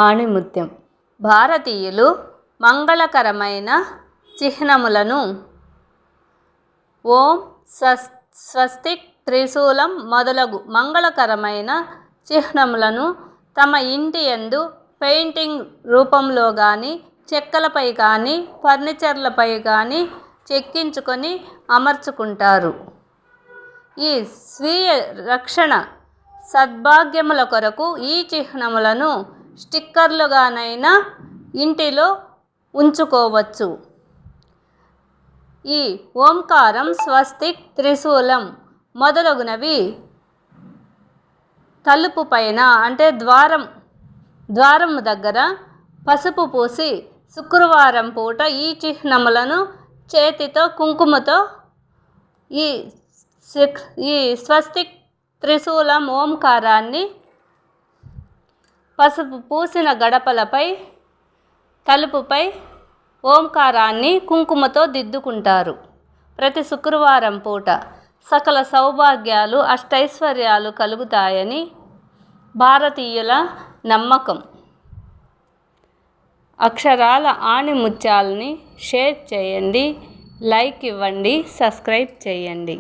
ఆణిముత్యం. భారతీయులు మంగళకరమైన చిహ్నములను ఓం, స్వస్తిక్, త్రిశూలం మొదలగు మంగళకరమైన చిహ్నములను తమ ఇంటి యందు పెయింటింగ్ రూపంలో కానీ, చెక్కలపై కానీ, ఫర్నిచర్లపై కానీ చెక్కించుకొని అమర్చుకుంటారు. ఈ స్వీయ రక్షణ సద్భాగ్యముల కొరకు ఈ చిహ్నములను స్టిక్కర్లుగానైనా ఇంటిలో ఉంచుకోవచ్చు. ఈ ఓంకారం, స్వస్తిక్, త్రిశూలం మొదలగునవి తలుపు పైన అంటే ద్వారము దగ్గర పసుపు పూసి శుక్రవారం పూట ఈ చిహ్నములను చేతితో కుంకుమతో ఈ స్వస్తిక్, త్రిశూలం, ఓంకారాన్ని పసుపు పూసిన గడపలపై, తలుపుపై ఓంకారాన్ని కుంకుమతో దిద్దుకుంటారు. ప్రతి శుక్రవారం పూట సకల సౌభాగ్యాలు, అష్టైశ్వర్యాలు కలుగుతాయని భారతీయుల నమ్మకం. అక్షరాల ఆణిముత్యాలని షేర్ చేయండి, లైక్ ఇవ్వండి, సబ్స్క్రైబ్ చేయండి.